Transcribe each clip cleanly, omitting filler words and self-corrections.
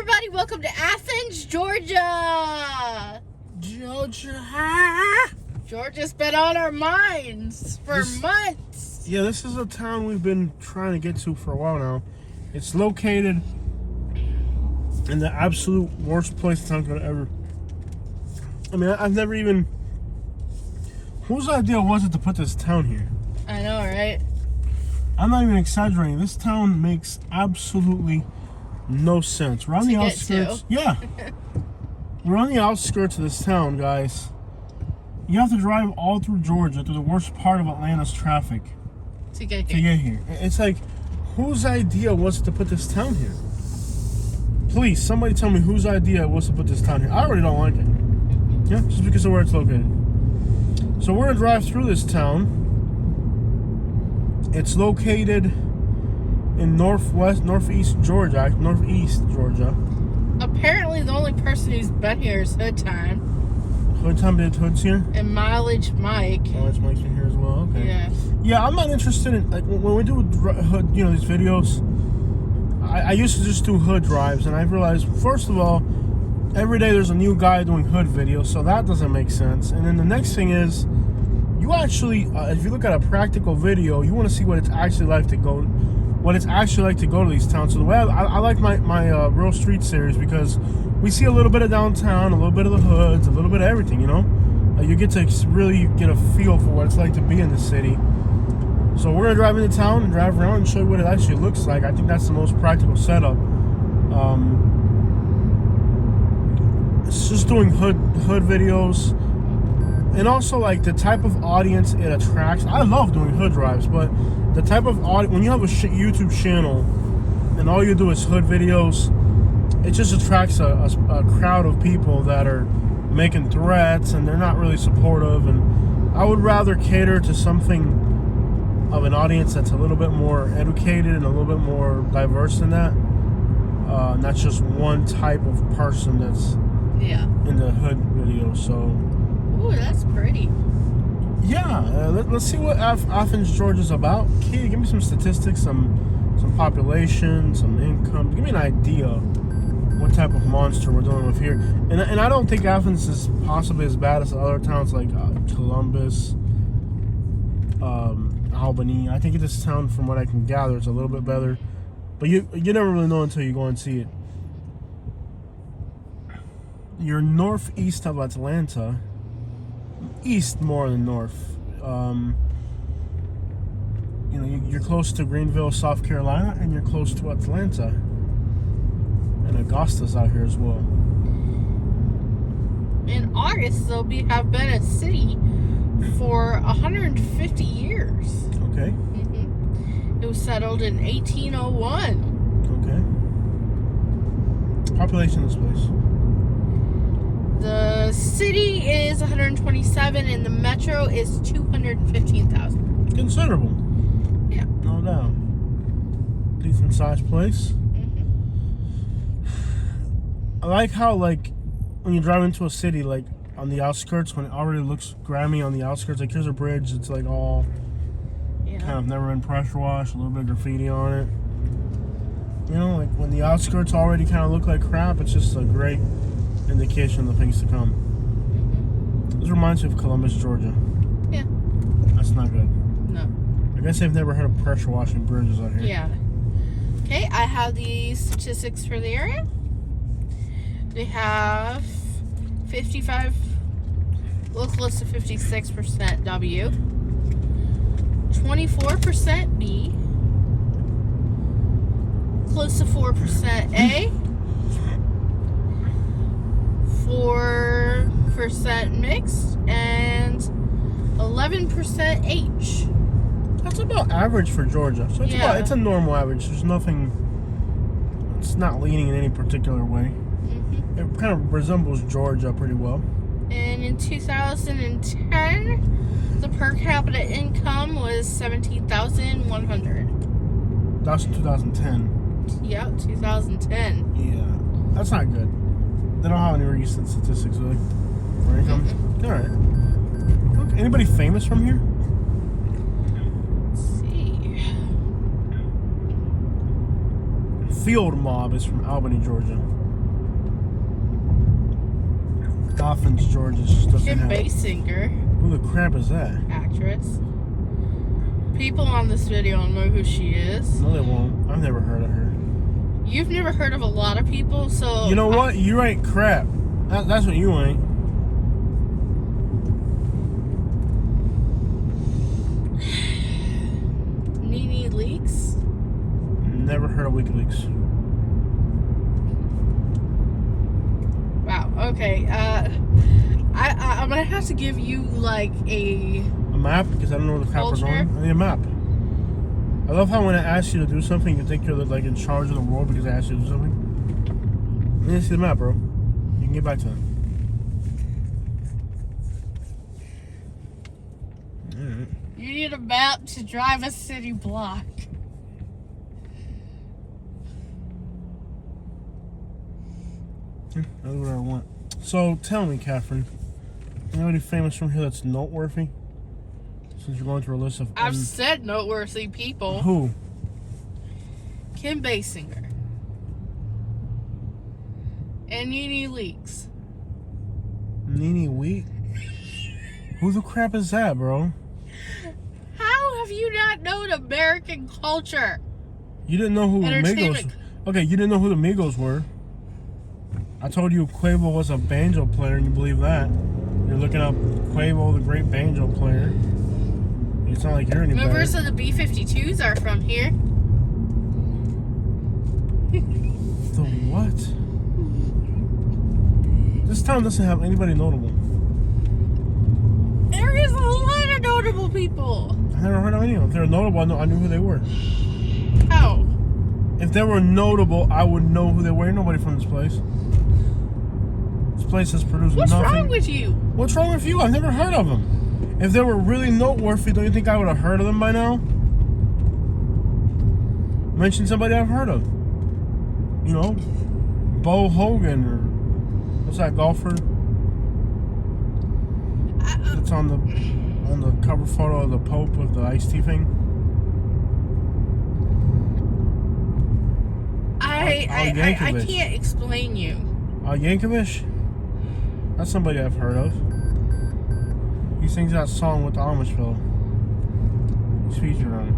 everybody. Welcome to Athens, Georgia. Georgia's been on our minds for months. Yeah, this is a town we've been trying to get to for a while now. It's located in the absolute worst place the town could ever. I mean, I've never even. Whose idea was it to put this town here? I know, right? I'm not even exaggerating. This town makes absolutely no sense. We're on the outskirts. Yeah. We're on the outskirts of this town, guys. You have to drive all through Georgia, through the worst part of Atlanta's traffic To get here. It's like, whose idea was it to put this town here? Please, somebody tell me whose idea it was to put this town here. I already don't like it. Yeah, just because of where it's located. So we're gonna drive through this town. It's located in northeast Georgia. Apparently, the only person who's been here is Hood Time. Hood Time did Hood's here? And Mileage Mike. Mileage Mike's been here as well. Okay. Yeah. Yeah, I'm not interested in, like, when we do Hood, these videos. I used to just do Hood drives, and I realized, first of all, every day there's a new guy doing Hood videos, so that doesn't make sense. And then the next thing is, you actually, if you look at a practical video, you want to see what it's actually like to go to these towns. So the way I like my Real Street series, because we see a little bit of downtown, a little bit of the hoods, a little bit of everything, you get to really get a feel for what it's like to be in the city. So we're gonna drive into town and drive around and show you what it actually looks like. I think that's the most practical setup. It's just doing hood videos, and also like the type of audience it attracts. I love doing hood drives, but the type of audience, when you have a YouTube channel and all you do is hood videos, it just attracts a crowd of people that are making threats, and they're not really supportive. And I would rather cater to something of an audience that's a little bit more educated and a little bit more diverse than that. Not just one type of person that's in the hood video. So, ooh, that's pretty. Yeah, let's see what Athens, Georgia's about. Key, give me some statistics, some population, some income. Give me an idea what type of monster we're dealing with here. And I don't think Athens is possibly as bad as other towns like Columbus, Albany. I think this town, from what I can gather, is a little bit better. But you never really know until you go and see it. You're northeast of Atlanta. East more than north. You're close to Greenville, South Carolina, and you're close to Atlanta. And Augusta's out here as well. In August, they'll have been a city for 150 years. Okay. It was settled in 1801. Okay. Population of this place. The city is 127, and the metro is 215,000. Considerable. Yeah. No doubt. Decent sized place. I like how, when you drive into a city, on the outskirts, when it already looks grimy on the outskirts, here's a bridge, it's all kind of never been pressure washed, a little bit of graffiti on it. When the outskirts already kind of look like crap, it's just a great indication of the things to come. This reminds me of Columbus, Georgia. Yeah. That's not good. No. I guess they've never heard of pressure washing bridges out here. Yeah. Okay, I have the statistics for the area. We have 55, close to 56% W, 24% B, close to 4% A, 4% mixed, and 11% H. That's about average for Georgia. So it's a normal average. There's nothing, it's not leaning in any particular way. It kind of resembles Georgia pretty well. And in 2010, the per capita income was $17,100. That's in 2010. Yeah, 2010. Yeah, that's not good. They don't have any recent statistics really for income. All right. Look, anybody famous from here? Let's see. Field Mob is from Albany, Georgia. Athens, Georgia. Just doesn't Kim have. Basinger, Who the crap is that? actress. People on this video know who she is. No, they won't. I've never heard of her. You've never heard of a lot of people, so... You know what? You ain't crap. That's what you ain't. Nene Leaks? Never heard of WikiLeaks. Wow, okay. I'm gonna have to give you, like, a map? Because I don't know where the crap we're culture. going. I need a map. I love how when I ask you to do something, you think you're like in charge of the world because I asked you to do something. I need to see the map, bro. You can get back to that. Alright. You need a map to drive a city block. That's what I want. So, tell me, Catherine. Anybody famous from here that's noteworthy? Since you're going through a list of... I've said noteworthy people. Who? Kim Basinger. And Nene Leaks. Nene Wheat? Who the crap is that, bro? How have you not known American culture? You didn't know who the Migos... Entertainment. Okay, you didn't know who the Migos were. I told you Quavo was a banjo player, and you believe that. You're looking up Quavo, the great banjo player. It's not like you're any better. Members of the B-52s are from here. The what? This town doesn't have anybody notable. There is a lot of notable people. I never heard of any of them. If they were notable, I knew who they were. How? If they were notable, I would know who they were. Ain't nobody from this place. This place has produced What's nothing. wrong with you? What's wrong with you? I've never heard of them. If they were really noteworthy, don't you think I would have heard of them by now? Mention somebody I've heard of. You know, Bo Hogan or what's that golfer? It's on the cover photo of the Pope with the iced tea thing. I can't explain you. Yankovic? That's somebody I've heard of. He sings that song with the Amish fellow. He's featured on it.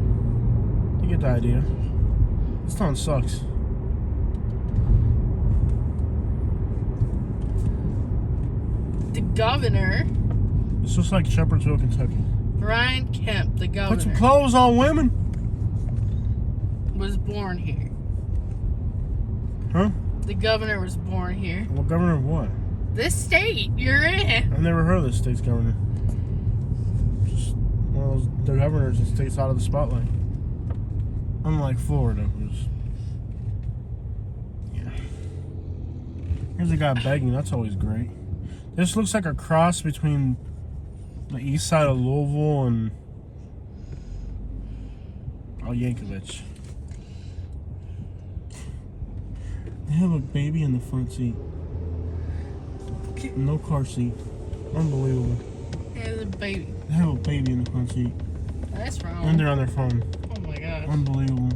You get the idea. This town sucks. The governor, It's just like Shepherdsville, Kentucky. Brian Kemp, the Put some governor, clothes on, women. was born here. Huh? The governor was born here. Well, governor of what? This state you're in. I've never heard of this state's governor. Just one of those the governors that stays out of the spotlight. Unlike Florida, who's yeah. Here's a guy begging. That's always great. This looks like a cross between the east side of Louisville and Yankovic. They have a baby in the front seat. No car seat. Unbelievable. There's a baby. They have a baby in the front seat. That's wrong. And they're on their phone. Oh my god. Unbelievable.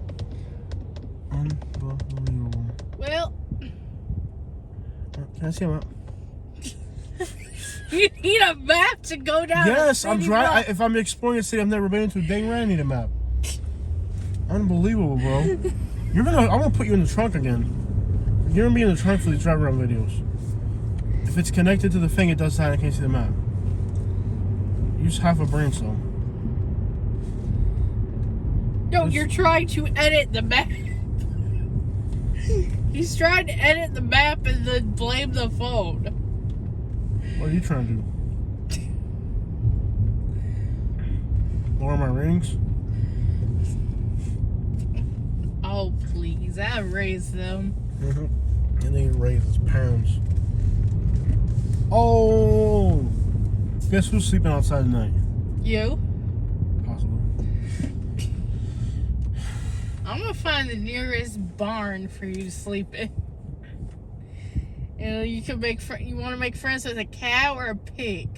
Unbelievable. Well, Can I see a map? you need a map to go down. Yes, I'm city driving. block. If I'm exploring a city I've never been to, dang right I need a map. Unbelievable, bro. I'm gonna put you in the trunk again. You're gonna be in the trunk for these drive around videos. If it's connected to the thing, it does that. I can't see the map. Use half a brain cell. No, you're trying to edit the map. He's trying to edit the map and then blame the phone. What are you trying to do? Lower my ratings? Oh, please. I raised them. Mm-hmm. And then he raises pounds. Oh! Guess who's sleeping outside tonight? You? Possibly. I'm gonna find the nearest barn for you to sleep in. You can make you want to make friends with a cow or a pig?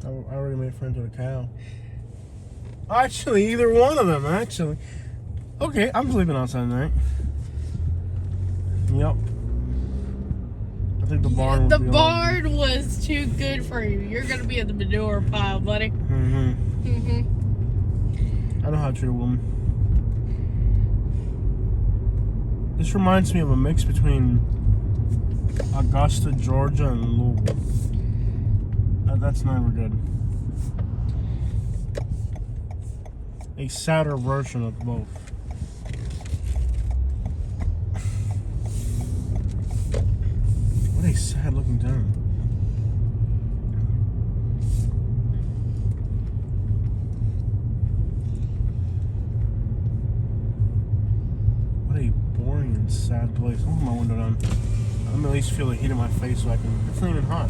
I already made friends with a cow. Actually, either one of them, actually. Okay, I'm sleeping outside tonight. Yep. I think the barn would The be barn was too good for you. You're gonna be in the manure pile, buddy. I know how to treat a woman. This reminds me of a mix between Augusta, Georgia, and Louisville. That's never good. A sadder version of both. What a sad looking town. What a boring and sad place. I'll put my window down. I'm at least feel the heat in my face so I can. It's not even hot.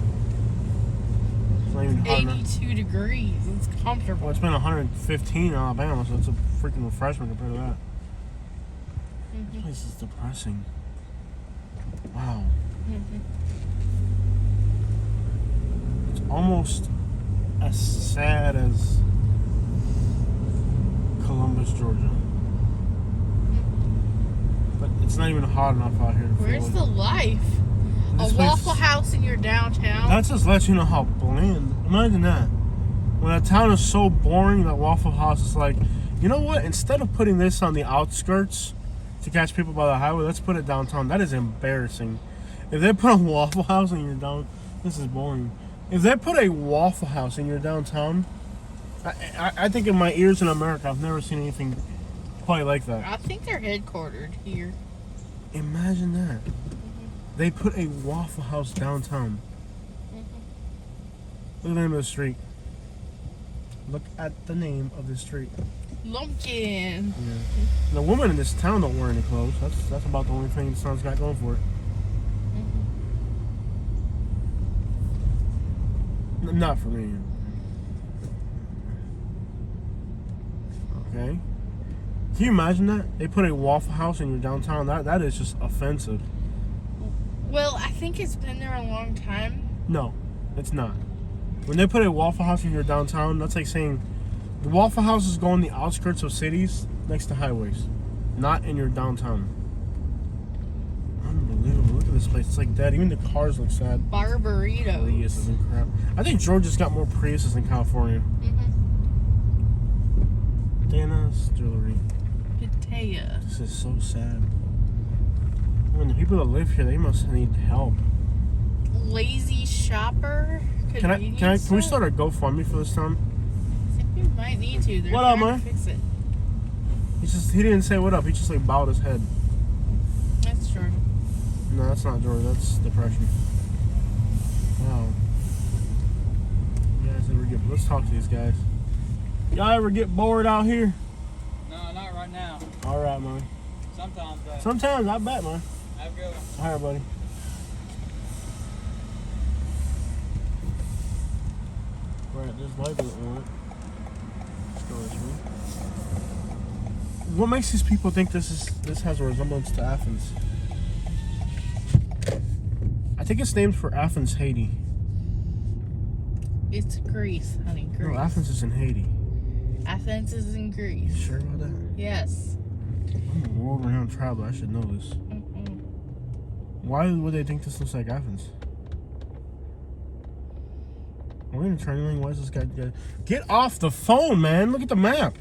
It's not even hot enough. 82 degrees. It's comfortable. Well, it's been 115 in Alabama, so it's a freaking refreshment compared to that. This place is depressing. Wow. It's almost as sad as Columbus, Georgia. But it's not even hot enough out here to Where's feel the life? This A place- Waffle House in your downtown. That just lets you know how bland. Imagine that. When a town is so boring that Waffle House is like, you know what? Instead of putting this on the outskirts to catch people by the highway, let's put it downtown. That is embarrassing. If they put a Waffle House in your down, this is boring. If they put a Waffle House in your downtown, I think in my ears in America, I've never seen anything quite like that. I think they're headquartered here. Imagine that. They put a Waffle House downtown. Look at the name of the street. Look at the name of the street. Lumpkin. Yeah. The women in this town don't wear any clothes. That's about the only thing this town's got going for it. Not for me. Okay. Can you imagine that? They put a Waffle House in your downtown. That is just offensive. Well, I think it's been there a long time. No, it's not. When they put a Waffle House in your downtown, that's like saying the Waffle Houses go on the outskirts of cities next to highways, not in your downtown. Unbelievable. Look at this place. It's like dead. Even the cars look sad. Barburritos. Priuses and crap. I think Georgia's got more Priuses than California. Dana's Jewelry. Pitaya. This is so sad. I mean, the people that live here, they must need help. Lazy Shopper. Can we start a GoFundMe for this town? I think we might need to. They're What up, trying man? to fix it. He didn't say what up. He just like bowed his head. That's true. No, that's not Georgia. That's depression. Wow. You guys ever get? Let's talk to these guys. Y'all ever get bored out here? No, not right now. All right, man. Sometimes, though. Sometimes I bet, man. Have a good one. All right, buddy. Right, this light doesn't want it. Let's go this way. What makes these people think this has a resemblance to Athens? I think it's named for Athens, Haiti. It's Greece, honey. Greece. No, Athens is in Haiti. Athens is in You Greece. sure about that? Yes. I'm a world-renowned traveler. I should know this. Why would they think this looks like Athens? Are we in a train lane? Why is this guy... Get off the phone, man! Look at the map!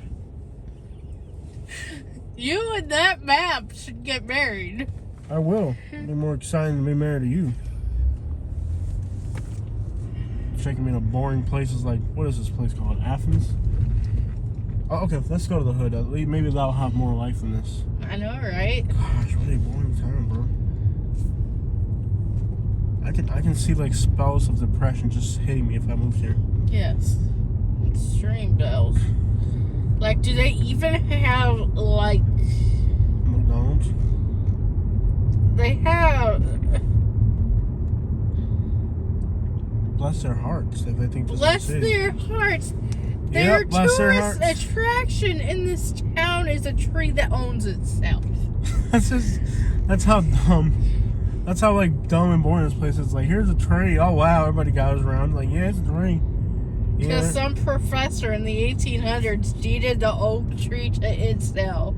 You and that map should get married. I will. Be more excited to be married to you. Taking me to boring places like... What is this place called? Athens? Oh, okay, let's go to the hood. Maybe that'll have more life than this. I know, right? Gosh, what a boring town, bro. I can see like spells of depression just hitting me if I moved here. Yes. Extreme bells. Like, do they even have, like... McDonald's? They have... Bless their hearts if they think this Bless is the city. their hearts. Their bless their tourist hearts. attraction in this town is a tree that owns itself. That's how dumb. That's how like dumb and boring this place is. Like, here's a tree. Oh wow, everybody gathers around. Like, yeah, it's a tree. Because Yeah. some professor in the 1800s deeded the oak tree to itself.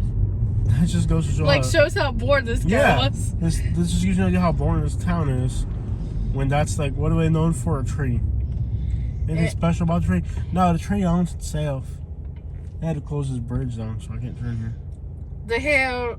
That just goes to show Like, how, shows how bored this guy yeah. was. This just gives you an idea how boring this town is. When that's like, what are they known for? A tree. Anything special about the tree? No, the tree owns itself. They had to close this bridge down, so I can't turn here. They have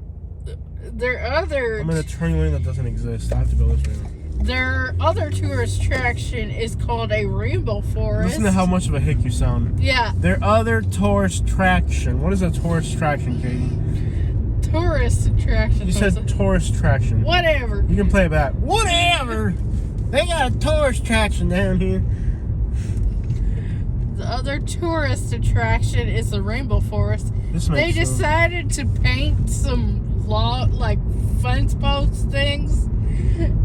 their other. I'm in a turning lane that doesn't exist. I have to go this way now. Their other tourist attraction is called a rainbow forest. Listen to how much of a hick you sound. Yeah. Their other tourist attraction. What is a tourist attraction, Katie? Tourist attraction. You said tourist attraction. Whatever. You can play it back. Whatever. They got a tourist attraction down here. The other tourist attraction is the rainbow forest. They decided to paint some fence post things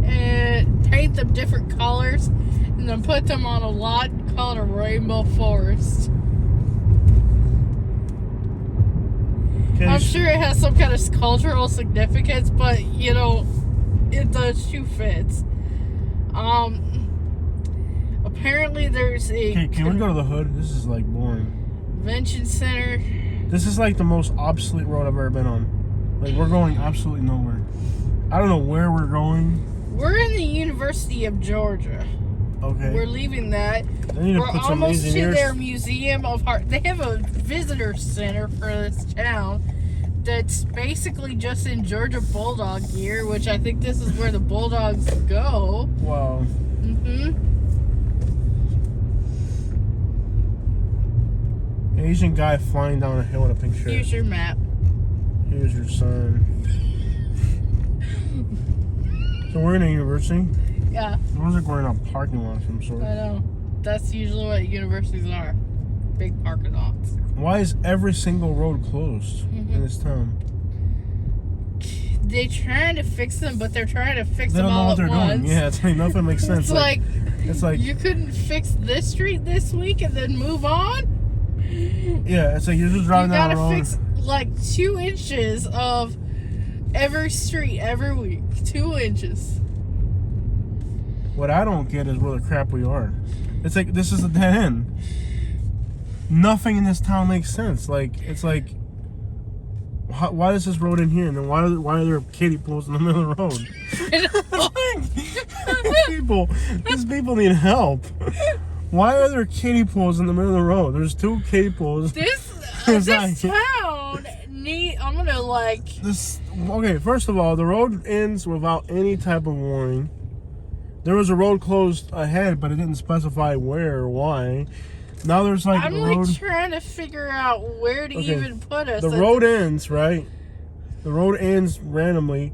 and paint them different colors and then put them on a lot called a rainbow forest. Okay, I'm sure it has some kind of cultural significance, but you know, the shoe fits. Apparently there's a Okay, can we go to the hood? This is like boring. convention center. This is like the most obsolete road I've ever been on. Like, we're going absolutely nowhere. I don't know where we're going. We're in the University of Georgia. Okay. We're leaving that. They need to We're put some almost to engineers. their museum of art. They have a visitor center for this town that's basically just in Georgia Bulldog gear, which I think this is where the Bulldogs go. Wow. Asian guy flying down a hill in a pink shirt. Here's your map. Here's your sign. So we're in a university? Yeah, It looks like we're in a parking lot of some sort. I know. That's usually what universities are. Big parking lots. Why is every single road closed in this town? They're trying to fix them, but they're trying to fix They them don't know all what at they're once. doing. Yeah, it's like nothing makes sense. It's like you you couldn't fix this street this week and then move on. yeah, it's like you're just You driving down gotta the road. fix like 2 inches of every street every week. 2 inches. What I don't get is where the crap we are. It's like this is a dead end. Nothing in this town makes sense. Like it's like, why is this road in here? And then why are there kiddie pools in the middle of the road? These people need help. Why are there kiddie pools in the middle of the road? There's 2 kiddie pools. This Exactly. town I'm gonna Okay, first of all, the road ends without any type of warning. There was a road closed ahead, but it didn't specify where or why. Now there's like I'm the like road. trying to figure out where to even put us. The road ends, right? The road ends randomly,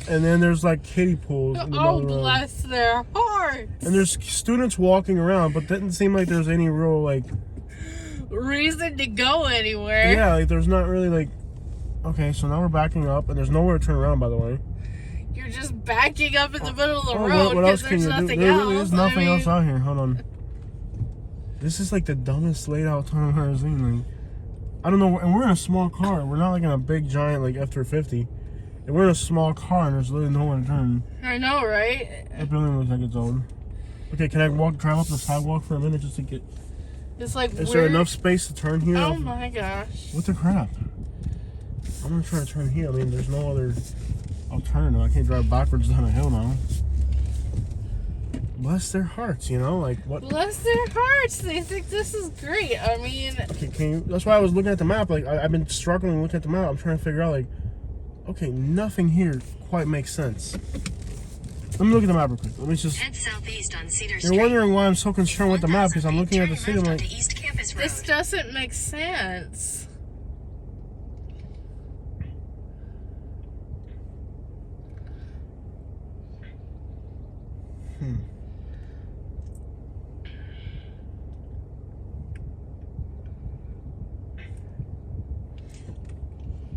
and then there's like kiddie pools. In the middle Oh, of the road. bless their hearts. And there's students walking around, but didn't seem like there's any real like reason to go anywhere. Yeah, like there's not really like. Okay, so now we're backing up, and there's nowhere to turn around. By the way, You're just backing up in the middle of the Oh, road what else because can there's you do? nothing There else. really is nothing else out here. Hold on. This is like the dumbest laid out tunnel I've ever seen. Like, I don't know, and we're in a small car. We're not like in a big giant like F-350. And we're in a small car, and there's literally nowhere to turn. I know, right? That building looks like it's old. Okay, can I drive up the sidewalk for a minute just to get? It's like Is there enough space to turn here? Oh my gosh. What the crap? I'm gonna try to turn here. I mean, there's no other alternative. I can't drive backwards down a hill now. Bless their hearts, you know, like what? Bless their hearts. They think this is great. I mean, Can you? That's why I was looking at the map. Like I've been struggling looking at the map. I'm trying to figure out like, okay, nothing here quite makes sense. Let me look at the map real quick. Let me just. Head southeast on Cedar You're Street. wondering why I'm so concerned with the map because I'm looking at the city. I'm Turn like, left onto East Campus Road. this doesn't make sense.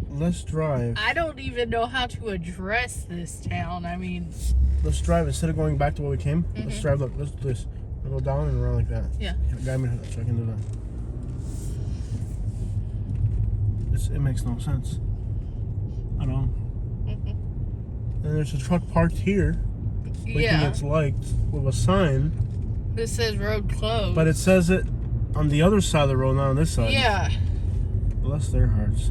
let's drive. I don't even know how to address this town. I mean, Let's drive instead of going back to where we came. Let's drive. Look, let's do this. We'll go down and around like that. yeah. Guide me so I can do that. It makes no sense. I know. And there's a truck parked here, blinking Yeah. its lights with a sign, This says road closed. but it says it on the other side of the road, not on this side. Yeah. Bless their hearts.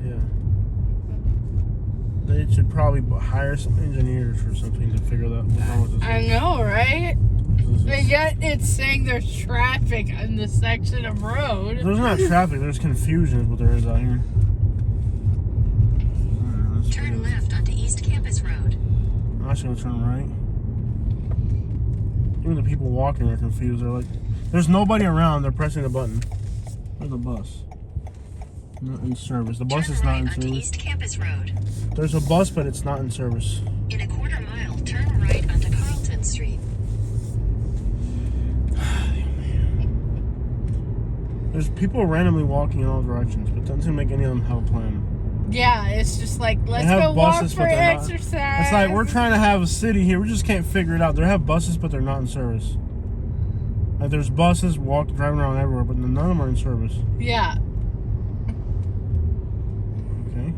Yeah. They should probably hire some engineers or something to figure that out with this. I know, right? And yet it's saying there's traffic in this section of road. There's not traffic, there's confusion is what there is out here. Right, Turn left onto East Campus Road. I'm actually gonna turn right. Even the people walking are confused. They're like, there's nobody around, they're pressing a button. Where's the bus? Not in service. The bus is not in onto service. East Campus Road. There's a bus, but it's not in service. In a quarter mile, turn right onto Carlton Street. There's people randomly walking in all directions, but doesn't seem like any of them have a plan. Yeah, it's just like, let's go walk for exercise. It's like, we're trying to have a city here, we just can't figure it out. They have buses, but they're not in service. Like, there's buses driving around everywhere, but none of them are in service. Yeah. Okay.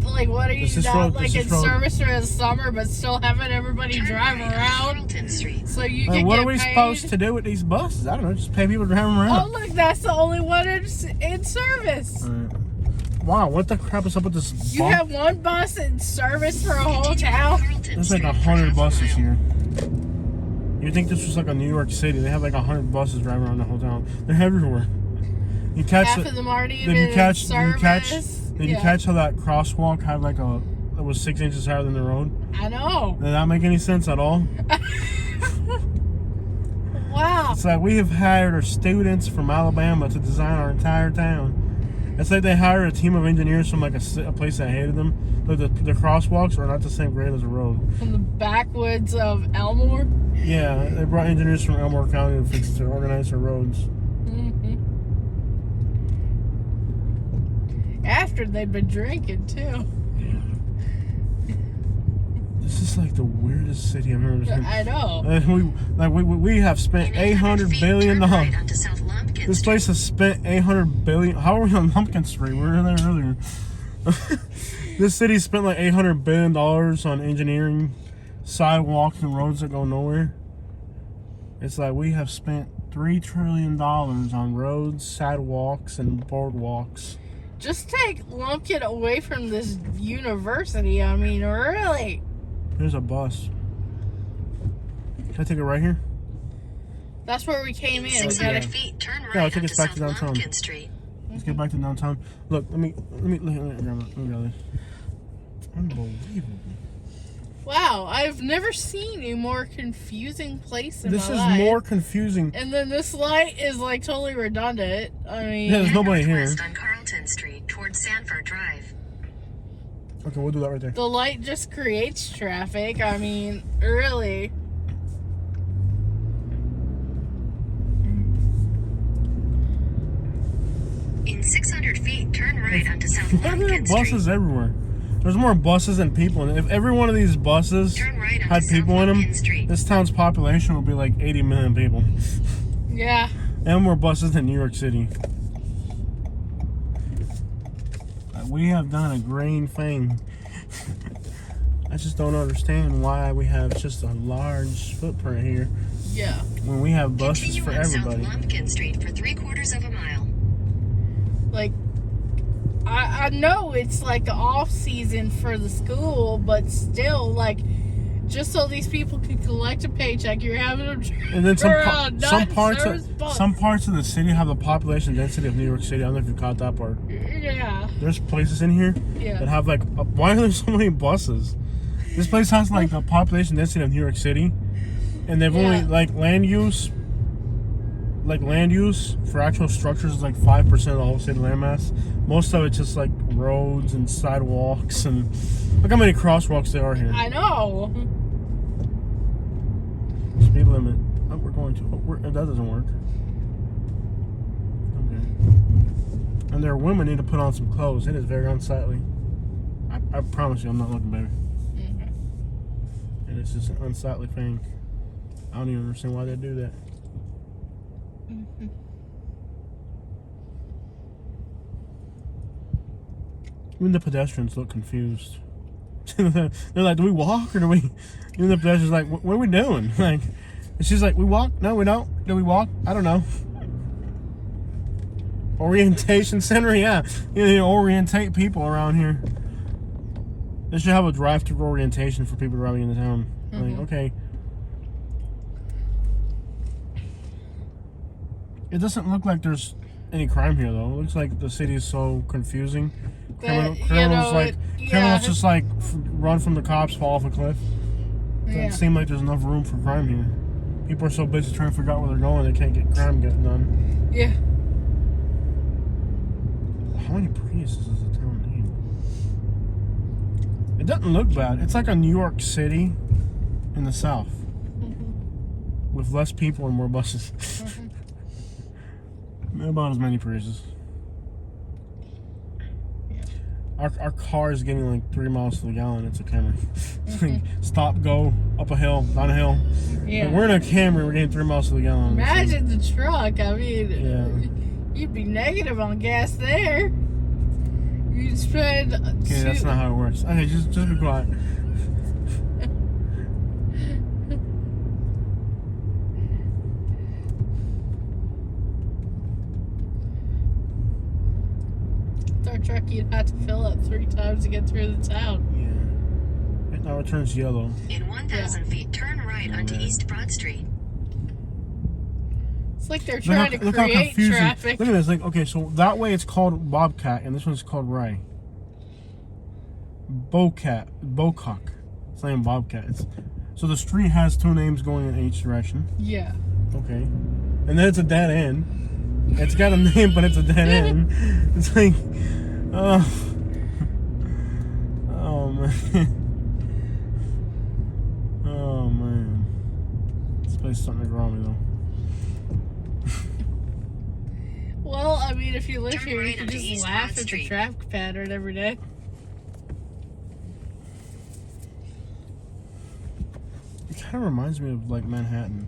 Like, what are you not like in service during the summer, but still having everybody drive around? Carlton Street. So you Like, can what get are we paid? supposed to do with these buses? I don't know, just pay people to drive them Oh, around. look, that's the only one in service. Alright. Wow, what the crap is up with this You have one bus in service for a whole town? There's like 100 buses here. You'd think this was like a New York City. They have like 100 buses driving around the whole town. They're everywhere. You catch Half of them aren't even in service. Did you catch how that crosswalk had like it was 6 inches higher than the road? I know. Did that make any sense at all? Wow. It's like we have hired our students from Alabama to design our entire town. It's like they hired a team of engineers from like a place that hated them. But the crosswalks are not the same grade as a road. From the backwoods of Elmore? Yeah, they brought engineers from Elmore County to organize their roads. Mm-hmm. After they'd been drinking, too. This is like the weirdest city I've ever seen. I know. We have spent $800 billion. Right onto South Lumpkin This place has spent $800 billion. How are we on Lumpkin Street? We were there earlier. This city spent like $800 billion on engineering, sidewalks, and roads that go nowhere. It's like we have spent $3 trillion on roads, sidewalks, and boardwalks. Just take Lumpkin away from this university. I mean, really. There's a bus. Can I take it right here? That's where we came in. 600 feet, turn right Yeah, I'll take us onto back to South downtown. Lumpkin Street. Let's get back to downtown. Look, let me grab this. Unbelievable. Wow, I've never seen a more confusing place in This my is life. more confusing. And then this light is like totally redundant. I mean, Yeah, there's nobody here. Northwest on Carlton Street towards Sanford Drive. Okay, we'll do that right there. the light just creates traffic. I mean, really. In 600 feet, turn right onto South Why are there Lumpkin buses Street. everywhere? There's more buses than people. And if every one of these buses Turn right onto had South people in them, Lumpkin Street. this town's population would be like 80 million people. Yeah. And more buses than New York City. We have done a green thing. I just don't understand why we have just a large footprint here Yeah. when we have buses Continue for on everybody. South Lumpkin Street for 3/4 of a mile. Like, I know it's like the off season for the school, but still, like, just so these people can collect a paycheck, you're having them And then some parts of of the city have the population density of New York City. I don't know if you caught that part. Yeah. There's places in here that Yeah. have like why are there so many buses? This place has like the population density of New York City, and they've only Yeah. like land use for actual structures is like 5% of the whole city landmass. Most of it's just like roads and sidewalks, and look how many crosswalks there are here. I know. Speed limit. Oh, we're going to. That doesn't work. Okay. And their women need to put on some clothes. It is very unsightly. I promise you, I'm not looking, baby. Okay. And it's just an unsightly thing. I don't even understand why they do that. Even the pedestrians look confused. They're like, do we walk or do we? Even the pedestrians like, what are we doing? Like, and she's like, we walk? No, we don't. Do we walk? I don't know. Orientation center, yeah. You know, orientate people around here. They should have a drive-through orientation for people driving into town. Like, okay. It doesn't look like there's any crime here, though. It looks like the city is so confusing. Criminals just like run from the cops, fall off a cliff. It doesn't seem like there's enough room for crime here. People are so busy trying to figure out where they're going, they can't get crime getting done. Yeah. How many Priuses does the town need? It doesn't look bad. It's like a New York City in the South. With less people and more buses. About as many Priuses. Our car is getting like 3 miles to the gallon. It's a Camry. It's like stop, go, up a hill, down a hill. Yeah. Like we're in a Camry. We're getting 3 miles to the gallon. Imagine the truck. I mean, you'd be negative on gas there. You'd spend. Okay, that's not how it works. Okay, just be quiet. Our truck, you'd have to fill up 3 times to get through the town. Yeah. Now it turns yellow. In 1,000 feet, turn right onto East Broad Street. It's like they're trying to create traffic. Look at this. Like, okay, so that way it's called Bobcat, and this one's called Ray. Bocock. It's not even Bobcat. So the street has 2 names going in each direction. Yeah. Okay. And then it's a dead end. It's got a name, but it's a dead end. It's like, oh man, oh man. This place is starting to grow me though. Well, I mean, if you live Turn here, right you can onto just East laugh Broad at the Street. traffic pattern every day. It kind of reminds me of like Manhattan.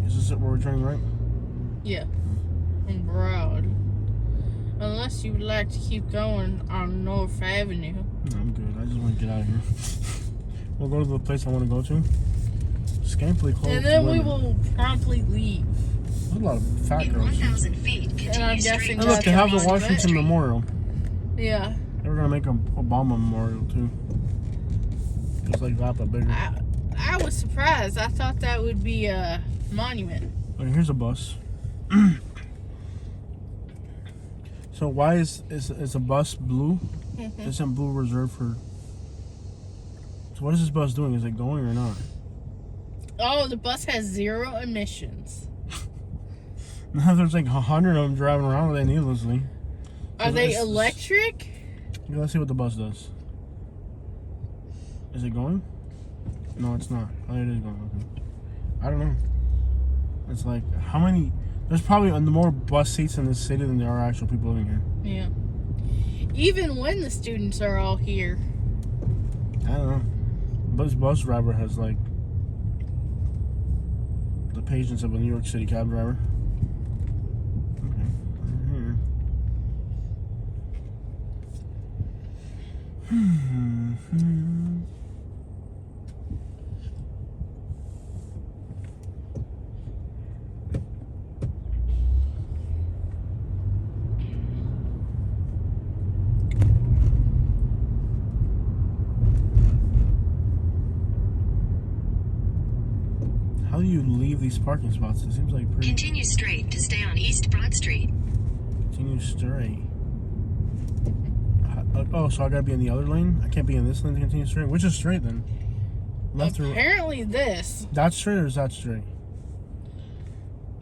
Is this it where we're turning right? Yeah. On Broad. Unless you would like to keep going on North Avenue. No, I'm good. I just want to get out of here. We'll go to the place I want to go to. Scantily clothed And then we women. will promptly leave. There's a lot of fat In girls. 1,000 feet, And I'm continue guessing straight. And look, they have the Monument Washington Street. Memorial. Yeah. They were gonna make an Obama Memorial too. Just like that, but bigger. I was surprised. I thought that would be a monument. Okay, here's a bus. So why is a bus blue? Isn't blue reserved for? So what is this bus doing? Is it going or not? Oh, the bus has 0 emissions. Now there's like 100 of them driving around with it needlessly. Are they electric? Yeah, let's see what the bus does. Is it going? No, it's not. Oh, it is going. Okay. I don't know. It's like, how many... There's probably more bus seats in this city than there are actual people living here. Yeah. Even when the students are all here. I don't know. This bus driver has, like, the patience of a New York City cab driver. Okay. Here. How do you leave these parking spots? It seems like pretty... Continue straight to stay on East Broad Street. Continue straight. Oh, so I gotta be in the other lane? I can't be in this lane to continue straight? Which is straight then? Left or right? Apparently this. That's straight or is that straight?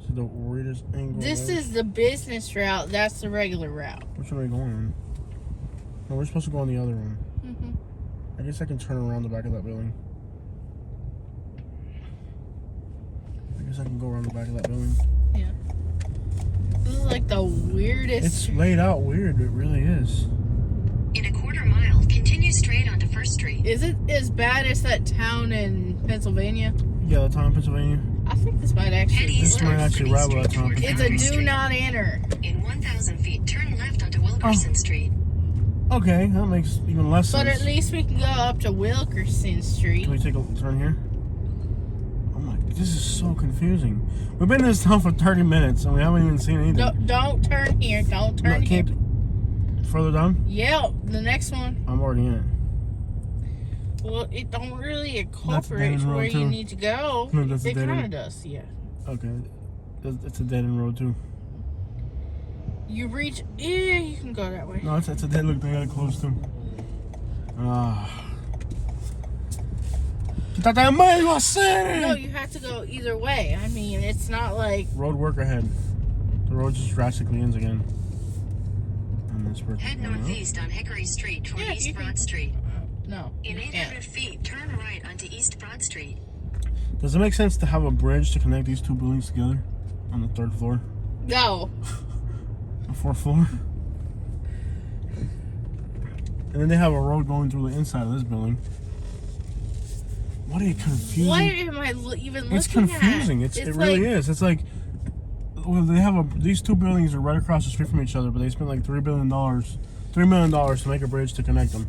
So the weirdest angle. This is the business route. That's the regular route. Which one are we going on? No, we're supposed to go on the other one. I guess I can turn around the back of that building. I guess I can go around the back of that building. Yeah. This is like the weirdest. It's laid out weird. It really is. In a quarter mile, continue straight onto First Street. Is it as bad as that town in Pennsylvania? Yeah, the town in Pennsylvania. I think this might actually Head east This might on actually 30th rival that Street town. toward It's a Athens do Street. not enter. In 1,000 feet, turn left onto Wilkerson Street. Okay, that makes even less sense. But at least we can go up to Wilkerson Street. Can we take a turn here? Oh my, this is so confusing. We've been in this town for 30 minutes and we haven't even seen anything. Don't turn here. Don't No, turn I here. can't. further down? Yeah, the next one. I'm already in it. Well, it don't really That's incorporate Dead End where Road, you too. need to go. No, that's a It dead kind of end. does, yeah. Okay. It's a dead end road too. You reach, yeah, you can go that way. No, it's a dead. Look, they got it close too. No, you have to go either way. I mean, it's not like... Road work ahead. The road just drastically ends again. And this Head northeast on Hickory Street toward Yeah, East you can- Broad Street. No. In you 800 can't. feet, turn right onto East Broad Street. Does it make sense to have a bridge to connect these two buildings together on the 3rd floor? No. The 4th floor? And then they have a road going through the inside of this building. What are you confusing? What am I even looking It's confusing. at? It really is. It's like, well, they have these two buildings are right across the street from each other, but they spent like $3 million to make a bridge to connect them,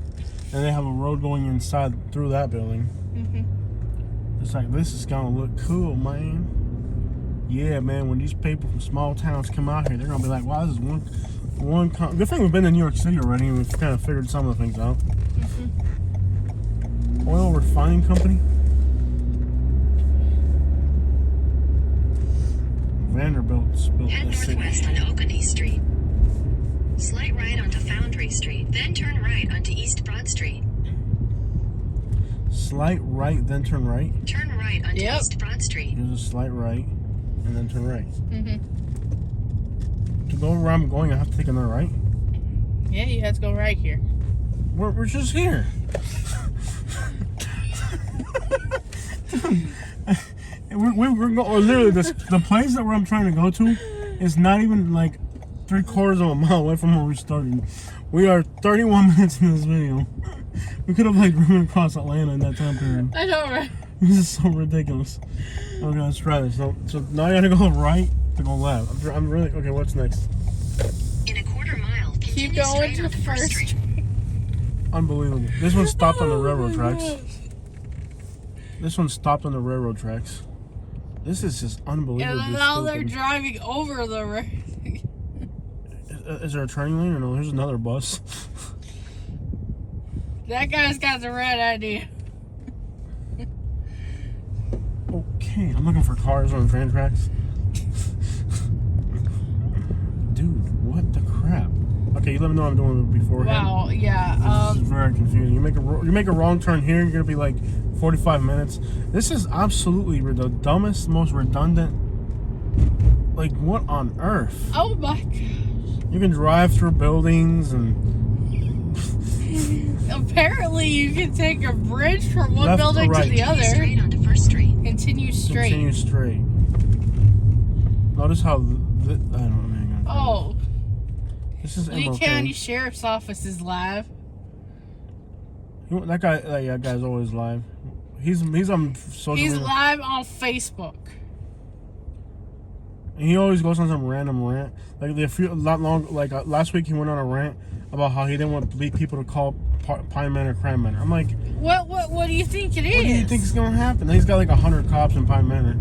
and they have a road going inside through that building. Mm-hmm. It's like, this is gonna look cool, man. Yeah, man. When these people from small towns come out here, they're gonna be like, "Wow, this is one." Good thing we've been to New York City already, and we've kind of figured some of the things out. Mm-hmm. Oil refining company. Vanderbilt's built Head this city. northwest on Oconee Street. Slight right onto Foundry Street, then turn right onto East Broad Street. Slight right, then turn right. Turn right onto Yep. East Broad Street. Here's a slight right, and then turn right. Mm-hmm. To go where I'm going, I have to take another right. Yeah, you have to go right here. We're just here. We're literally the place that I'm trying to go to is not even like 3/4 of a mile away from where we started. We are 31 minutes in this video. We could have like driven across Atlanta in that time period. I know, right? This is so ridiculous. Okay, let's try this. So now I gotta go right to go left. I'm really okay. What's next? In a quarter mile, Keep continue going straight to onto First Street. Unbelievable. This one stopped on the railroad tracks. This one stopped on the railroad tracks. This is just unbelievable. And now they're driving over the road. Is there a turning lane or no? There's another bus. That guy's got the right idea. Okay, I'm looking for cars on train tracks. Dude, what the crap? Okay, you let me know what I'm doing beforehand. Wow, yeah. This is very confusing. You make a wrong turn here, you're gonna be like 45 minutes. This is absolutely the dumbest, most redundant. Like, what on earth? Oh my gosh. You can drive through buildings and Apparently, you can take a bridge from one Left or building right? to the Continue other. straight onto First Street. Continue straight. continue straight. Notice how I don't know. Hang on. Oh, This is Lee MLK. County Sheriff's Office is live. That guy's always live. He's on social He's media. live on Facebook. And he always goes on some random rant. Last week he went on a rant about how he didn't want people to call Pine Manor Crime Manor. I'm like, What do you think it is? what do you think is gonna happen? He's got like 100 cops in Pine Manor.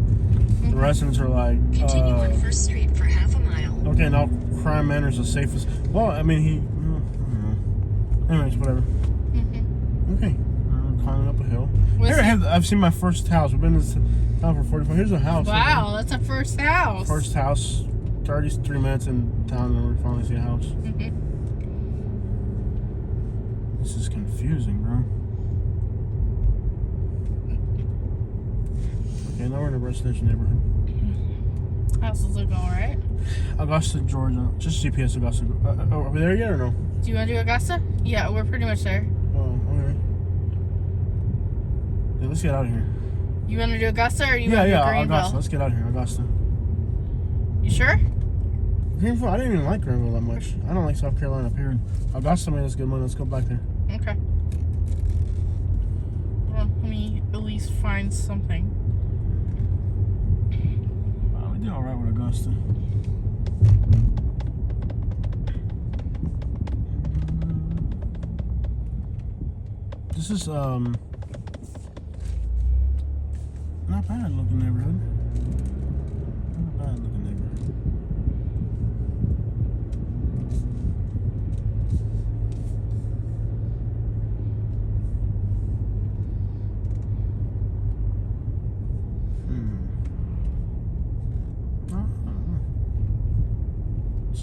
The residents are like, Continue on First Street for half a mile. okay, now Crime Manor's the safest. Well, I mean, I don't know. Anyways, whatever. Mhm. Okay, we're climbing up a hill. What's Here, it- I've seen my first house. We've been in this town for 45. Here's a house. Wow, that's a first house. First house. 33 minutes in town, and we finally see a house. Mhm. This is confusing, bro. Okay, now we're in a residential neighborhood. Houses look alright. Augusta, Georgia. Just GPS Augusta. Are we there yet or no? Do you want to do Augusta? Yeah, we're pretty much there. Oh, okay. Yeah, let's get out of here. You want to do Augusta or you Yeah, want to do Augusta. Greenville? Let's get out of here, Augusta. You sure? Greenville, I didn't even like Greenville that much. I don't like South Carolina, period. Augusta made us good money. Let's go back there. Okay. Well, let me at least find something. We did all right with Augusta. This is not bad looking neighborhood. Not bad looking neighborhood.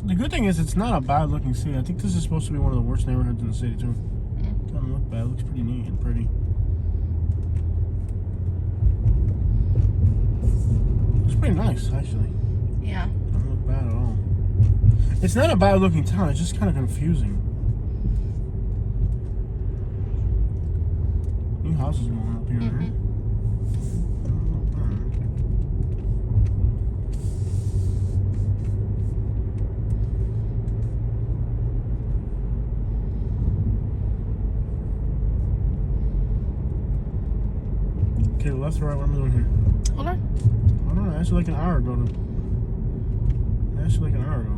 The good thing is it's not a bad looking city. I think this is supposed to be one of the worst neighborhoods in the city too. Doesn't look bad. It looks pretty neat and pretty. It's pretty nice actually. Yeah. Doesn't look bad at all. It's not a bad looking town. It's just kind of confusing. New houses going up here. Right? Okay, left or right? What am I doing here? Hold on. Hold on, actually like an hour ago. Actually like an hour ago.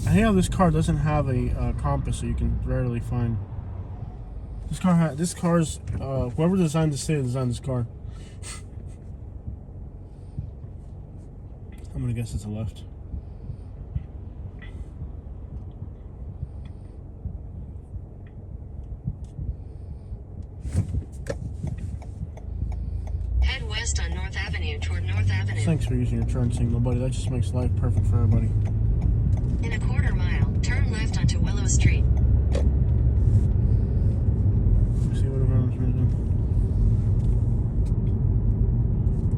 I hate how this car doesn't have a compass, so you can rarely find. This car's whoever designed this city designed this car. I'm gonna guess it's a left. Head west on North Avenue toward North Avenue. Thanks for using your turn signal, buddy. That just makes life perfect for everybody. In a quarter mile, turn left onto Willow Street. Let's see what I'm doing.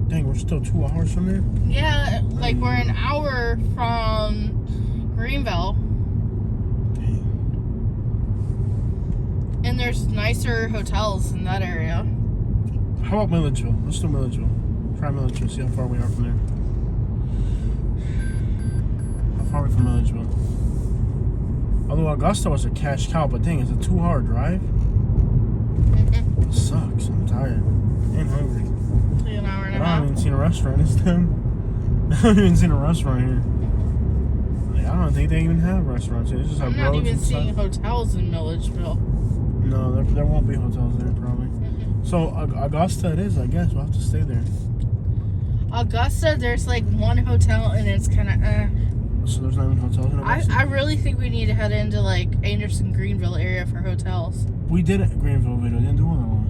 Dang, we're still 2 hours from there? Yeah, like we're an hour from Greenville. Dang. And there's nicer hotels in that area. How about Milledgeville? Let's do Milledgeville. Try Milledgeville, see how far we are from there. How far are we from Milledgeville? Although Augusta was a cash cow, but dang, it's a 2-hour drive. It sucks. I'm tired and hungry. An hour and a I half. haven't even seen a restaurant this time. I haven't even seen a restaurant here. Like, I don't think they even have restaurants here. They just have I'm not roads even and seeing stuff. hotels in Milledgeville. No, there won't be hotels there probably. So Augusta it is, I guess. We'll have to stay there. Augusta, there's like one hotel and it's kind of So there's not even hotels in Augusta? I really think we need to head into like Anderson, Greenville area for hotels. We did a Greenville video. Didn't do another one.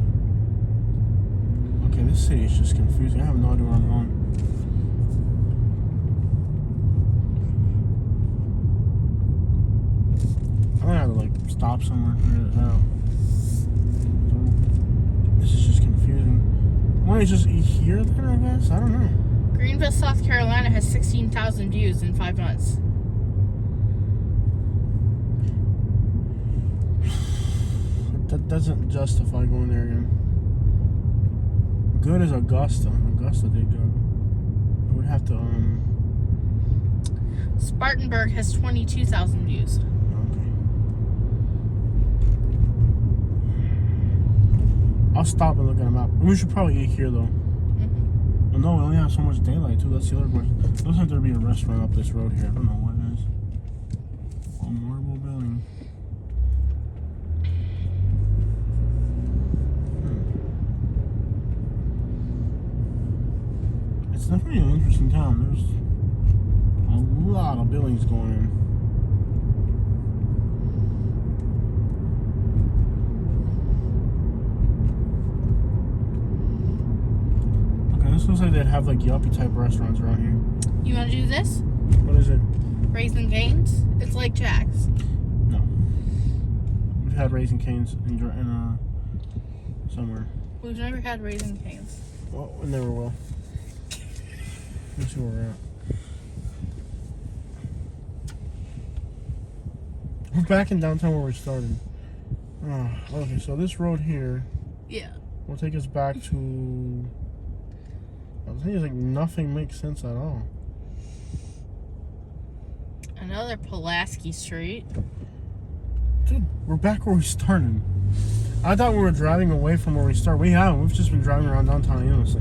Okay, this city is just confusing. I have no idea where I'm going. I'm gonna have to like stop somewhere and figure this out. This is just confusing. Want to just eat here then, I guess? I don't know. Greenville, South Carolina has 16,000 views in 5 months. That doesn't justify going there again. Good as Augusta. Augusta did good. I would have to Spartanburg has 22,000 views. Okay. I'll stop and look at a map. We should probably eat here though. Well, no, we only have so much daylight too. That's the other question. Looks like there'd be a restaurant up this road here. I don't know what it is. A marble building. It's definitely an interesting town. There's a lot of buildings going in. Okay, this looks like they'd have like yuppie type restaurants around here. You want to do this? What is it? Raising Cane's? It's like Jack's. No. We've had Raising Cane's in somewhere. We've never had Raising Cane's. Well, we never will. Let's see where we're at. We're back in downtown where we started. Oh, okay, so this road here Yeah. will take us back to... I was thinking like nothing makes sense at all. Another Pulaski Street. Dude, we're back where we started. I thought we were driving away from where we started. We haven't. We've just been driving around downtown aimlessly.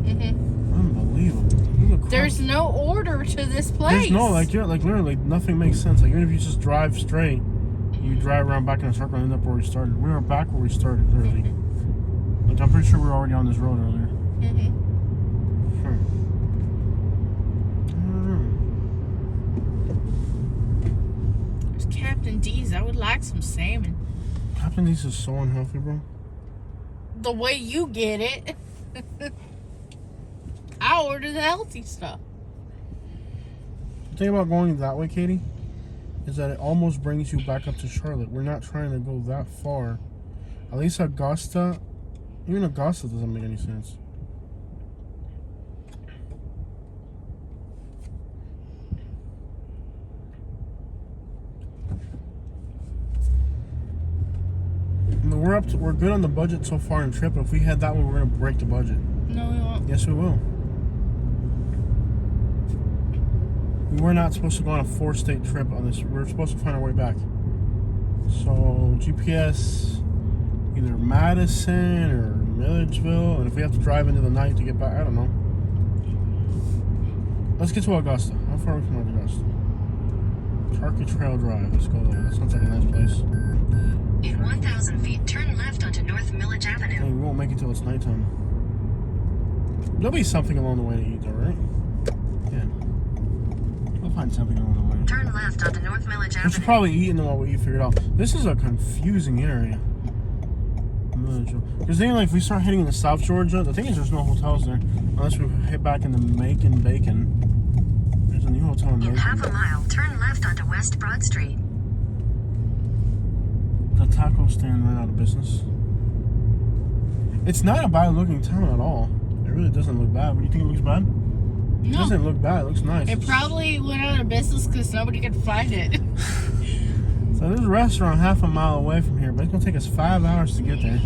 Unbelievable. There's no order to this place. There's no, like, you're, like, literally nothing makes sense. Like, even if you just drive straight, you drive around back in a circle and end up where we started. We were back where we started, literally. Like, I'm pretty sure we were already on this road earlier. There's Captain D's. I would like some salmon. Captain D's is so unhealthy, bro. The way you get it. I order the healthy stuff. The thing about going that way, Katie, is that it almost brings you back up to Charlotte. We're not trying to go that far. At least Augusta, even Augusta doesn't make any sense. We're good on the budget so far in the trip, but if we head that way, we're gonna break the budget. No, we won't. Yes, we will. We're not supposed to go on a 4-state trip on this. We're supposed to find our way back. So GPS, either Madison or Milledgeville, and if we have to drive into the night to get back, I don't know. Let's get to Augusta. How far are we from Augusta? Turkey Trail Drive. Let's go there. That sounds like a nice place. In 1,000 feet, turn left onto North Millage Avenue. Hey, we won't make it till it's nighttime. There'll be something along the way to eat, though, right? Yeah. We'll find something along the way. Turn left onto North Millage Avenue. We should probably eat and then while we eat, figure it out. This is a confusing area. Because then, like, if we start heading into South Georgia, the thing is there's no hotels there. Unless we hit back into Macon, Bacon. There's a new hotel in Macon. In half a mile, turn left onto West Broad Street. The taco stand ran out of business. It's not a bad looking town at all. It really doesn't look bad. What do you think it looks bad? It No. doesn't look bad. It looks nice. It probably went out of business because nobody could find it. So there's a restaurant half a mile away from here, but it's gonna take us 5 hours to get there.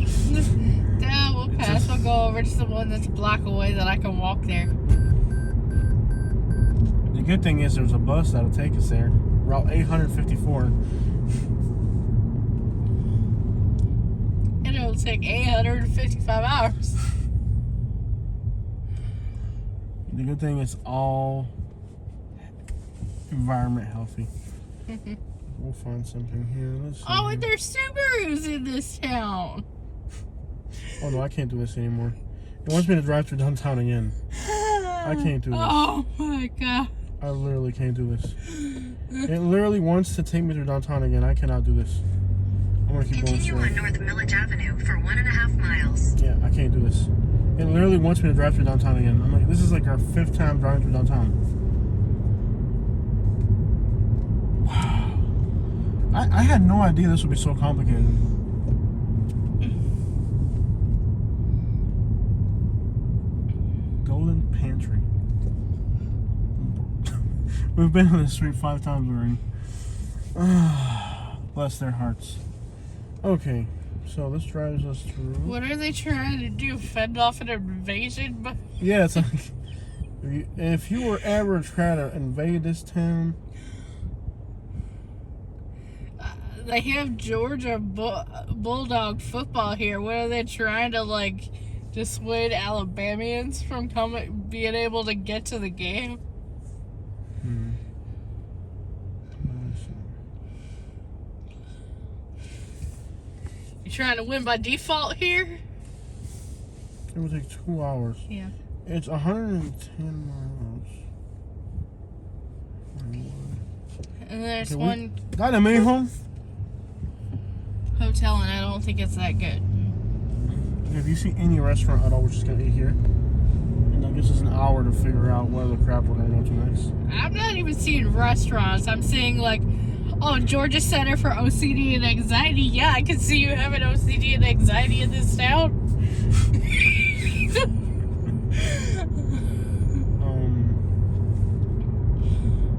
Yeah, we'll pass. We'll go over to the one that's a block away that I can walk there. The good thing is there's a bus that'll take us there. Route 854. And it'll take 855 hours. The good thing is all environment healthy. We'll find something here. Let's see. Oh, and there's Subarus in this town. Oh no, I can't do this anymore. It wants me to drive through downtown again. I can't do this. Oh my god. I literally can't do this. It literally wants to take me through downtown again. I cannot do this. I'm gonna keep going Continue straight. on North Millage Avenue for 1.5 miles. Yeah, I can't do this. It literally wants me to drive through downtown again. I'm like, this is like our 5th time driving through downtown. Wow. I had no idea this would be so complicated. Golden Pantry. We've been on this street 5 times already. Bless their hearts. Okay, so this drives us through. What are they trying to do? Fend off an invasion? Yeah, it's like if you were ever trying to invade this town. They have Georgia Bulldog football here. What are they trying to, like, dissuade Alabamians from being able to get to the game? You trying to win by default here? It would take 2 hours. Yeah. It's 110 miles. And there's Okay, one Got a main home? hotel, and I don't think it's that good. If you see any restaurant at all, we're just gonna eat here. And that gives us an hour to figure out what other crap we're gonna go to next. I'm not even seeing restaurants. I'm seeing, like, oh, Georgia Center for OCD and Anxiety. Yeah, I can see you having OCD and anxiety in this town.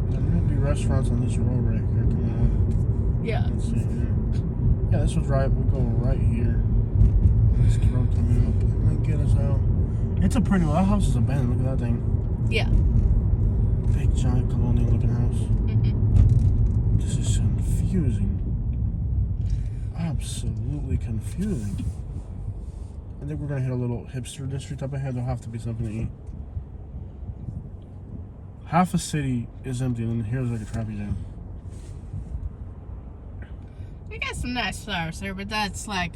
There might be restaurants on this road right here. Come on. Yeah. Let's see here. Yeah, this was right. We'll go right here. This road coming up. It might get us out. It's a pretty. That house is abandoned. Look at that thing. Yeah. Big, giant, colonial-looking house. This is confusing. Absolutely confusing. I think we're gonna hit a little hipster district up ahead. There'll have to be something to eat. Half a city is empty, and then here's like a traffic jam. We got some nice flowers there, but that's like,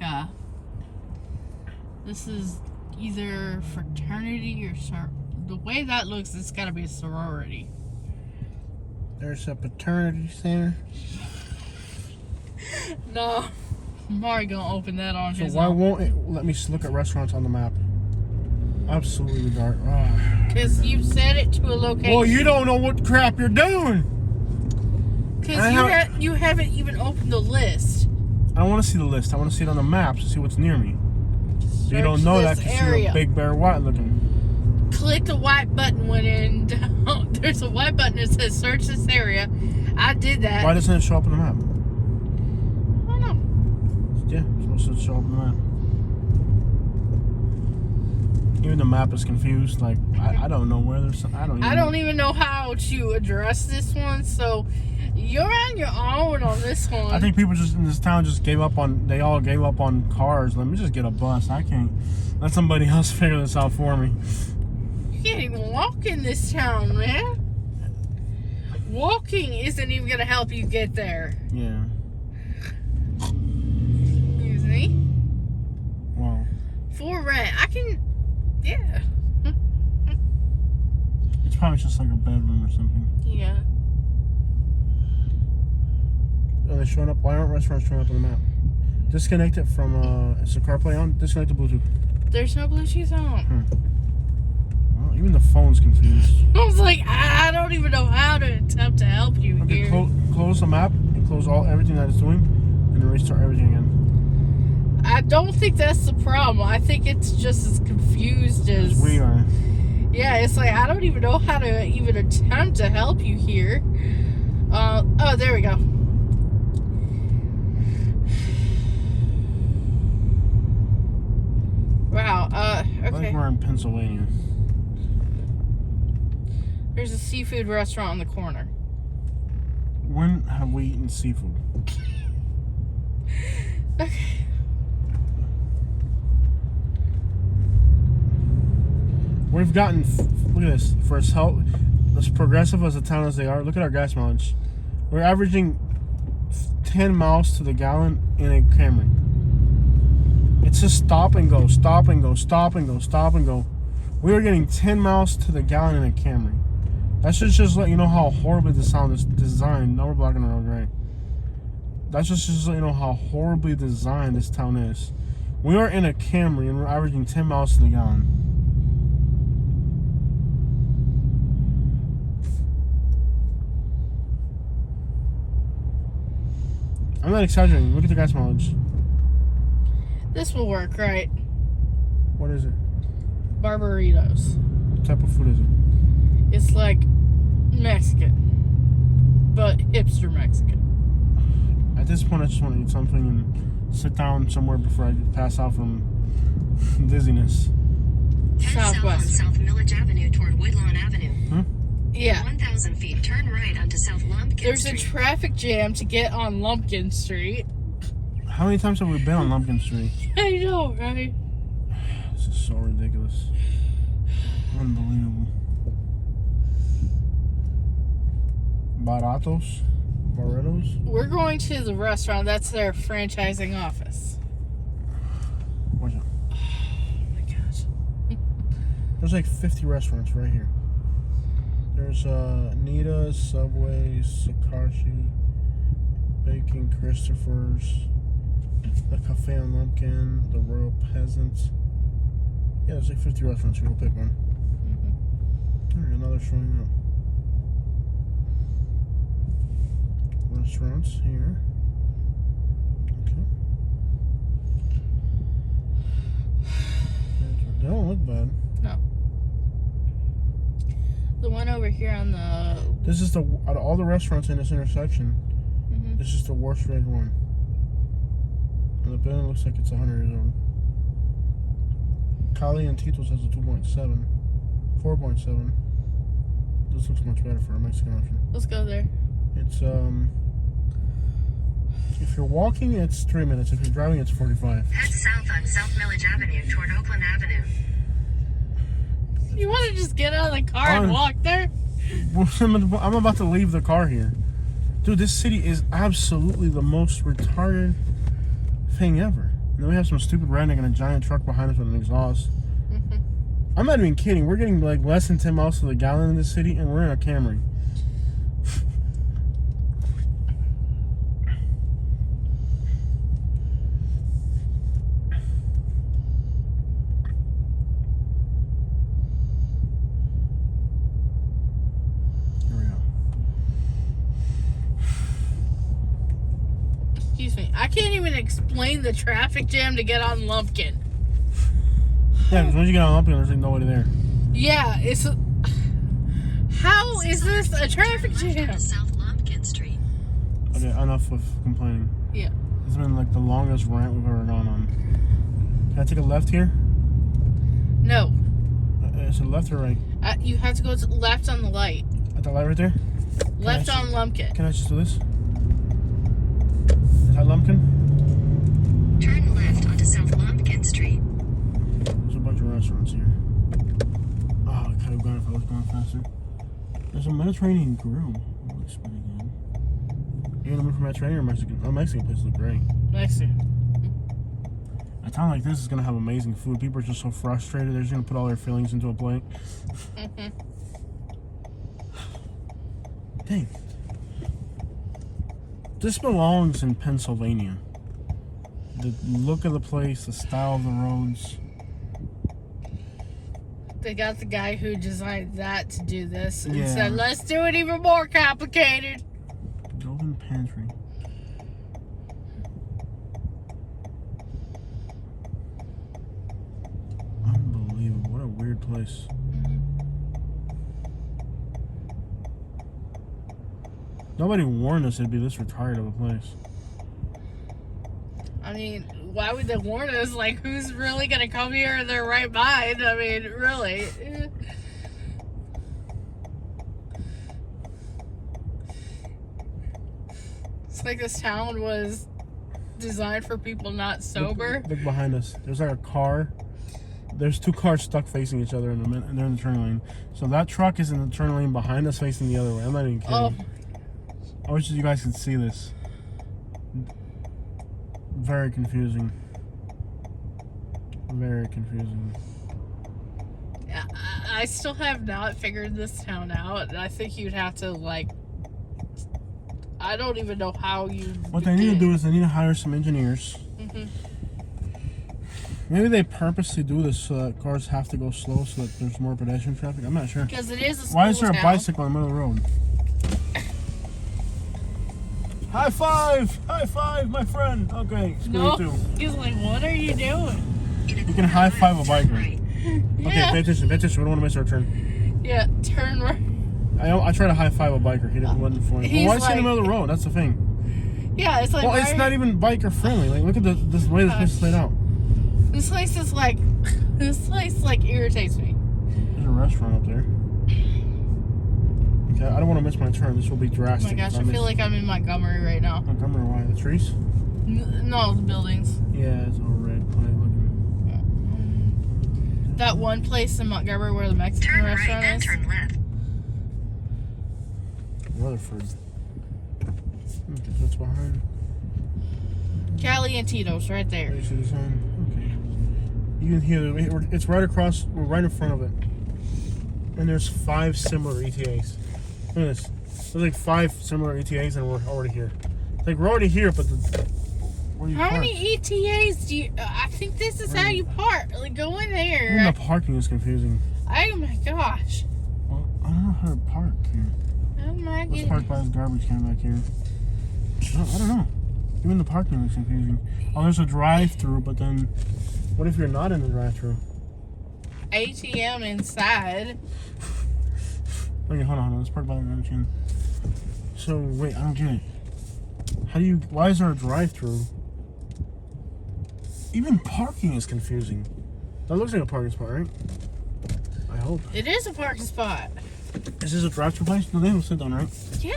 this is either fraternity or the way that looks, it's gotta be a sorority. There's a paternity center. No. I'm already gonna open that on So his why own. won't it let me look at restaurants on the map? Absolutely dark. Because you've set it to a location. Well, you don't know what crap you're doing. Because you haven't even opened the list. I don't want to see the list. I want to see it on the map to see what's near me. You don't know that because you're a big bear white looking. Click the white button when in. There's a white button that says search this area. I did that. Why doesn't it show up on the map? I don't know. Yeah, it's supposed to show up on the map. Even the map is confused. Like, I don't know where there's. I don't even know how to address this one. So you're on your own on this one. I think people just in this town just gave up on. They all gave up on cars. Let me just get a bus. I can't. Let somebody else figure this out for me. You can't even walk in this town, man. Walking isn't even gonna help you get there. Yeah. Excuse me. Wow. For rent, I can. Yeah. It's probably just like a bedroom or something. Yeah. Are they showing up? Why aren't restaurants showing up on the map? Disconnect it from, is the CarPlay on? Disconnect the Bluetooth. There's no Bluetooth on. Well, even the phone's confused. I was like, I don't even know how to attempt to help you okay, here. Close the map and close everything that it's doing and then restart everything again. I don't think that's the problem. I think it's just as confused as we are. Yeah, it's like I don't even know how to even attempt to help you here. Oh, there we go. Wow. Okay. I think we're in Pennsylvania. There's a seafood restaurant on the corner. When have we eaten seafood? Okay. We've gotten, look at this, for as progressive as a town as they are, look at our gas mileage. We're averaging 10 miles to the gallon in a Camry. It's just stop and go, stop and go, stop and go, stop and go. We are getting 10 miles to the gallon in a Camry. That should just let you know how horribly the sound is designed. Now we're blocking the road, right? That's just let you know how horribly designed this town is. We are in a Camry and we're averaging 10 miles to the gallon. I'm not exaggerating. Look at the gas mileage. This will work, right? What is it? Barbaritos. What type of food is it? It's like Mexican, but hipster Mexican. At this point, I just want to eat something and sit down somewhere before I pass out from dizziness. Head south on South Millage Avenue toward Woodlawn Avenue. Yeah. 1,000 feet, turn right onto South Lumpkin There's Street. a traffic jam to get on Lumpkin Street. How many times have we been on Lumpkin Street? I know, right? This is so ridiculous. Unbelievable. Baratos? Barretos? We're going to the restaurant. That's their franchising office. Watch out. Oh my gosh. There's like 50 restaurants right here. There's Nita's, Subway, Sakashi, Baking Christopher's, the Cafe on Lumpkin, the Royal Peasants. Yeah, there's like 50 restaurants here. We'll pick one. Alright, another showing up. Restaurants here. Okay. They don't look bad. No. The one over here on the... This is out of all the restaurants in this intersection, this is the worst rated one. And the building looks like it's 100 years old. Cali and Tito's has a 2.7. 4.7. This looks much better for a Mexican option. Let's go there. It's, if you're walking, it's 3 minutes. If you're driving, it's 45. Head south on South Millage Avenue toward Oakland Avenue. You want to just get out of the car and walk there? I'm about to leave the car here. Dude, this city is absolutely the most retarded thing ever. And then we have some stupid redneck in a giant truck behind us with an exhaust. I'm not even kidding. We're getting like less than 10 miles to the gallon in this city, and we're in a Camry. I can't even explain the traffic jam to get on Lumpkin. Yeah, because once you get on Lumpkin, there's like nobody there. Yeah, it's... How is this a traffic Turn left jam? onto South Lumpkin Street. Okay, enough of complaining. Yeah. This has been like the longest rant we've ever gone on. Can I take a left here? No. Is it left or right? You have to go to left on the light. At the light right there? Left on Lumpkin. Can I just do this? Is that Lumpkin? Turn left onto South Lumpkin Street. There's a bunch of restaurants here. Oh, I could have gone if I was going faster. There's a Mediterranean grill. That looks pretty good. You gonna move from Mediterranean or Mexican? Oh, Mexican places look great. Mexican. A town like this is gonna have amazing food. People are just so frustrated. They're just gonna put all their feelings into a plate. Dang. This belongs in Pennsylvania. The look of the place, the style of the roads. They got the guy who designed that to do this and Yeah. said, let's do it even more complicated. Golden Pantry. Unbelievable. What a weird place. Nobody warned us it'd be this retired of a place. I mean, why would they warn us? Like, who's really going to come here in their right mind? I mean, really. It's like this town was designed for people not sober. Look behind us. There's like a car. There's two cars stuck facing each other and they're in the turn lane. So that truck is in the turn lane behind us facing the other way. I'm not even kidding. Oh. I wish you guys could see this. Very confusing. Very confusing. I still have not figured this town out. And I think you'd have to, like... I don't even know how you... What they need to do is they need to hire some engineers. Mm-hmm. Maybe they purposely do this so that cars have to go slow so that there's more pedestrian traffic. I'm not sure. Because it is a school Why is there a town. bicycle in the middle of the road? High five! High five, my friend! Okay, screw No, you too. he's like, what are you doing? You can high five a biker. Right. Okay, Yeah. pay attention, pay attention. We don't want to miss our turn. Yeah, turn right. I tried to high five a biker. He didn't wasn't for me. He's Well, why is he in the like- middle of the road? That's the thing. Yeah, it's like... Well, it's why- not even biker friendly. Like, look at this way this place is laid out. This place is like... This place, like, irritates me. There's a restaurant up there. Okay, I don't want to miss my turn. This will be Oh drastic. my gosh, if I feel like I'm in Montgomery right now. Montgomery, why? The trees? No, the buildings. Yeah, it's all red clay looking. That one place in Montgomery where the Mexican Turn right, restaurant then is. turn left. Rutherford. Okay, so it's behind. Cali and Tito's right there. Basic design. Okay. You can hear it's right across, right in front of it. And there's 5 similar ETAs. Look at this. There's like 5 similar ETAs and we're already here. Like we're already here, but where do you How park? many ETAs do you... I think this is how you park. Like, go in Even there. the parking is confusing. Oh my gosh. Well, I don't know how to park here. Oh my Let's park goodness. by this garbage can back here. I don't know. Even the parking looks confusing. Oh, there's a drive-through, but then what if you're not in the drive-through? ATM inside. Okay, hold on. Let's park by the garbage can. So, wait, I don't get it. Why is there a drive-through? Even parking is confusing. That looks like a parking spot, right? I hope. It is a parking spot. Is this a drive-through place? No, they don't sit down, right? Yeah.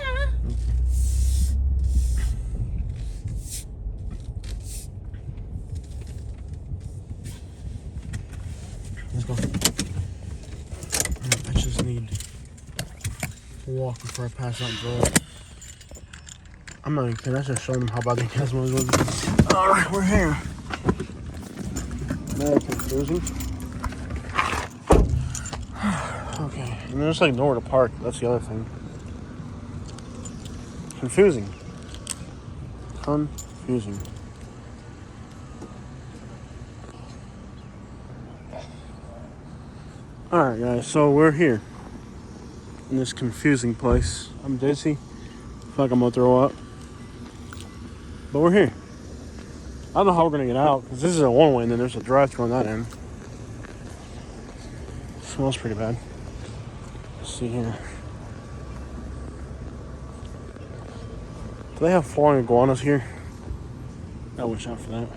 Let's go. I just need to walk before I pass out and throw up. I'm not even kidding. I should show them how bad the gas was. Alright, we're here. Very confusing. Okay, and there's like nowhere to park. That's the other thing. Confusing. Confusing. Alright guys, so we're here in this confusing place. I'm dizzy. I feel like I'm gonna throw up. But we're here. I don't know how we're gonna get out because this is a one-way, and then there's a drive-thru on that end. Smells pretty bad. Let's see here. Do they have flying iguanas here? I wish out for that.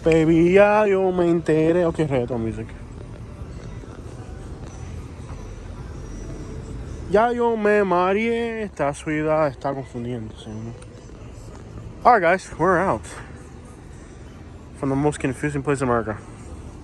Baby, ya yo me enteré. Okay, reggaeton music. Ya yo me mareé. Esta ciudad está confundiéndose. Alright, guys, we're out from the most confusing place in America.